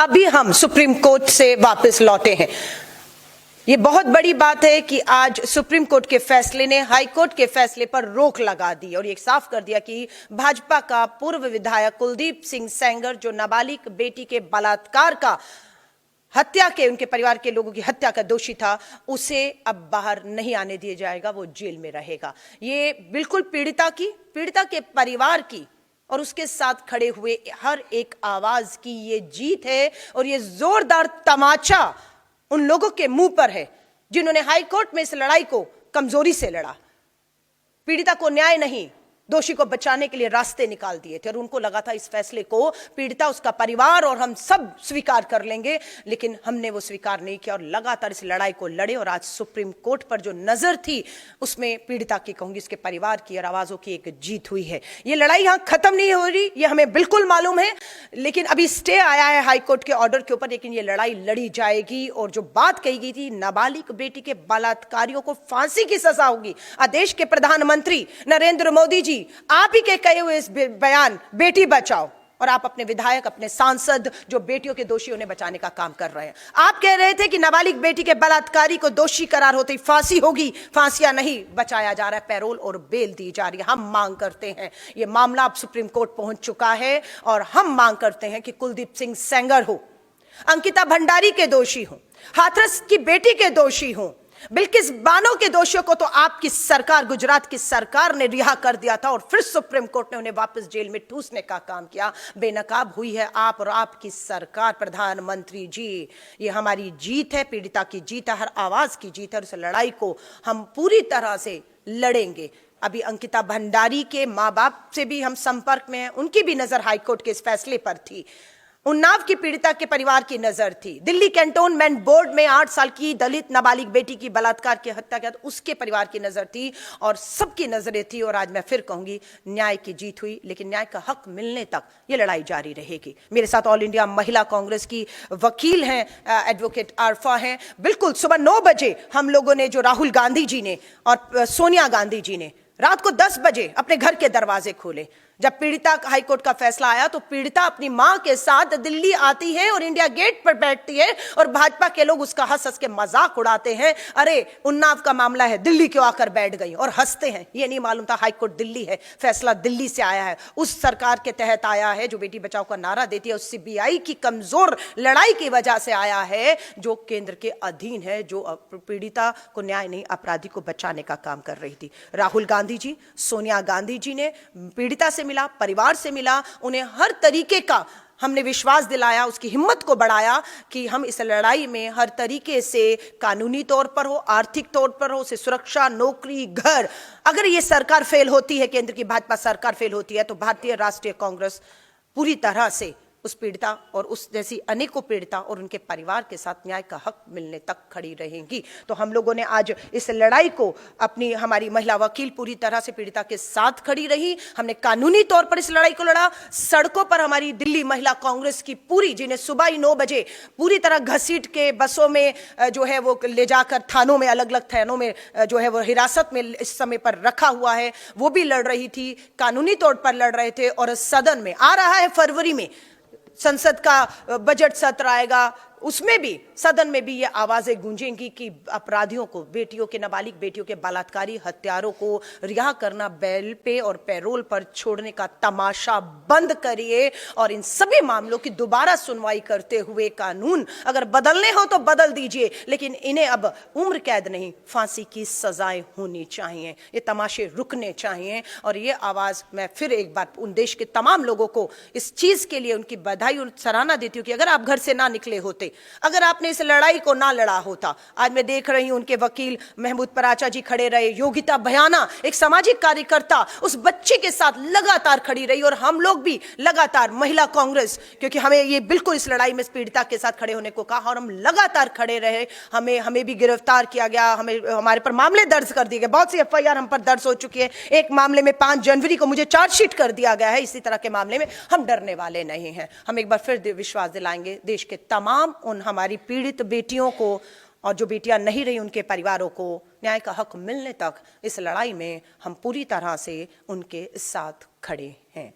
अभी हम supreme court से वापस लौटे हैं। ये बहुत बड़ी बात है कि आज सुप्रीम कोर्ट के फैसले ने हाई कोर्ट के फैसले पर रोक लगा दी और ये साफ कर दिया कि भाजपा का पूर्व विधायक कुलदीप सिंह सेंगर, जो नाबालिग बेटी के बलात्कार का हत्या के उनके परिवार के लोगों की हत्या का दोषी था, उसे अब बाहर नहीं आने दिया जाएगा, वो जेल में रहेगा। ये बिल्कुल पीड़िता के परिवार की और उसके साथ खड़े हुए हर एक आवाज की ये जीत है और ये जोरदार तमाचा उन लोगों के मुंह पर है जिन्होंने हाई कोर्ट में इस लड़ाई को कमजोरी से लड़ा। पीड़िता को न्याय नहीं, दोषी को बचाने के लिए रास्ते निकाल दिए थे और उनको लगा था इस फैसले को पीड़िता, उसका परिवार और हम सब स्वीकार कर लेंगे, लेकिन हमने वो स्वीकार नहीं किया और लगातार इस लड़ाई को लड़े। और आज सुप्रीम कोर्ट पर जो नजर थी उसमें पीड़िता की, कहूंगी उसके परिवार की और आवाजों की एक जीत हुई है। ये लड़ाई यहां खत्म नहीं हो रही, ये हमें बिल्कुल मालूम है, लेकिन अभी स्टे आया है हाई कोर्ट के ऑर्डर के ऊपर, लेकिन ये लड़ाई लड़ी जाएगी। और जो बात कही गई थी नाबालिग बेटी के बलात्कारियों को फांसी की सजा होगी, देश के प्रधानमंत्री नरेंद्र मोदी जी आप ही के कहे हुए इस बयान बेटी बचाओ, और आप अपने विधायक, अपने सांसद जो बेटियों के दोषी उन्हें बचाने का काम कर रहे हैं, आप कह रहे थे कि नाबालिग बेटी के बलात्कारी को दोषी करार होते ही फांसी होगी, फांसियां नहीं, बचाया जा रहा है, पैरोल और बेल दी जा रही है। हम मांग करते हैं, यह मामला अब सुप्रीम कोर्ट पहुंच चुका है और हम मांग करते हैं कि कुलदीप सिंह सेंगर हो, अंकिता भंडारी के दोषी हो, हाथरस की बेटी के दोषी हो, बिल्किस बानो के दोषियों को तो आपकी सरकार, गुजरात की सरकार ने रिहा कर दिया था और फिर सुप्रीम कोर्ट ने उन्हें वापस जेल में ठूसने का काम किया। बेनकाब हुई है आप और आपकी सरकार। प्रधानमंत्री जी, ये हमारी जीत है, पीड़िता की जीत है, हर आवाज की जीत है और इस लड़ाई को हम पूरी तरह से लड़ेंगे। अभी अंकिता भंडारी के माँ बाप से भी हम संपर्क में हैं, उनकी भी नजर हाईकोर्ट के इस फैसले पर थी, उन्नाव की पीड़िता के परिवार की नजर थी, दिल्ली कैंटोनमेंट बोर्ड में 8 साल की दलित नाबालिग बेटी की बलात्कार की हत्या किया तो उसके परिवार की नजर थी और सबकी नजरें थी। और आज मैं फिर कहूंगी न्याय की जीत हुई, लेकिन न्याय का हक मिलने तक ये लड़ाई जारी रहेगी। मेरे साथ ऑल इंडिया महिला कांग्रेस की वकील हैं, एडवोकेट आरफा हैं। बिल्कुल सुबह 9 बजे हम लोगों ने, जो राहुल गांधी जी ने और सोनिया गांधी जी ने रात को 10 बजे अपने घर के दरवाजे खोले। जब पीड़िता हाईकोर्ट का फैसला आया तो पीड़िता अपनी मां के साथ दिल्ली आती है और इंडिया गेट पर बैठती है और भाजपा के लोग उसका हंस हंस के मजाक उड़ाते हैं, अरे उन्नाव का मामला है, दिल्ली क्यों आकर बैठ गई, और हंसते हैं। ये नहीं मालूम था हाईकोर्ट दिल्ली है, फैसला दिल्ली से आया है, उस सरकार के तहत आया है जो बेटी बचाओ का नारा देती है, उस सीबीआई की कमजोर लड़ाई की वजह से आया है, जो केंद्र के अधीन है, जो पीड़िता को न्याय नहीं, अपराधी को बचाने का काम कर रही थी। राहुल गांधी जी, सोनिया गांधी जी ने पीड़िता से मिला, परिवार से मिला, उन्हें हर तरीके का हमने विश्वास दिलाया, उसकी हिम्मत को बढ़ाया कि हम इस लड़ाई में हर तरीके से, कानूनी तौर पर हो, आर्थिक तौर पर हो, उसे सुरक्षा, नौकरी, घर, अगर ये सरकार फेल होती है, केंद्र की भाजपा सरकार फेल होती है, तो भारतीय राष्ट्रीय कांग्रेस पूरी तरह से उस पीड़िता और उस जैसी अनेकों पीड़िता और उनके परिवार के साथ न्याय का हक मिलने तक खड़ी रहेंगी। तो हम लोगों ने आज इस लड़ाई को, अपनी हमारी महिला वकील पूरी तरह से पीड़िता के साथ खड़ी रही, हमने कानूनी तौर पर इस लड़ाई को लड़ा। सड़कों पर हमारी दिल्ली महिला कांग्रेस की पूरी, जिन्हें सुबह ही 9 बजे पूरी तरह घसीट के बसों में जो है वो ले जाकर थानों में, अलग अलग थानों में जो है वो हिरासत में इस समय पर रखा हुआ है, वो भी लड़ रही थी, कानूनी तौर पर लड़ रहे थे। और सदन में आ रहा है फरवरी में संसद का बजट सत्र आएगा, उसमें भी, सदन में भी ये आवाजें गूंजेंगी कि अपराधियों को, बेटियों के, नाबालिग बेटियों के बलात्कारी हत्यारों को रिहा करना, बेल पे और पैरोल पर छोड़ने का तमाशा बंद करिए और इन सभी मामलों की दोबारा सुनवाई करते हुए कानून अगर बदलने हो तो बदल दीजिए, लेकिन इन्हें अब उम्र कैद नहीं, फांसी की सजाएं होनी चाहिए, ये तमाशे रुकने चाहिए। और ये आवाज मैं फिर एक बार उन देश के तमाम लोगों को इस चीज के लिए उनकी बधाई और सराहना देती हूँ कि अगर आप घर से ना निकले होते, अगर आपने इस लड़ाई को ना लड़ा होता, आज मैं देख रही हूं उनके वकील महमूद पराचा जी खड़े रहे, योगिता भयाना एक सामाजिक कार्यकर्ता उस बच्चे के साथ लगातार खड़ी रही, और हम लोग भी लगातार महिला कांग्रेस, क्योंकि हमें ये बिल्कुल इस लड़ाई में पीड़िता के साथ खड़े होने को कहा और हम लगातार खड़े रहे। हमें भी गिरफ्तार किया गया, हमारे पर मामले दर्ज कर दिए गए, बहुत सी एफआईआर हम पर दर्ज हो चुकी है। एक मामले में 5 जनवरी को मुझे चार्जशीट कर दिया गया है। इसी तरह के मामले में हम डरने वाले नहीं हैं। हम एक बार फिर विश्वास दिलाएंगे देश के तमाम उन हमारी पीड़ित बेटियों को, और जो बेटियां नहीं रही उनके परिवारों को, न्याय का हक मिलने तक इस लड़ाई में हम पूरी तरह से उनके साथ खड़े हैं।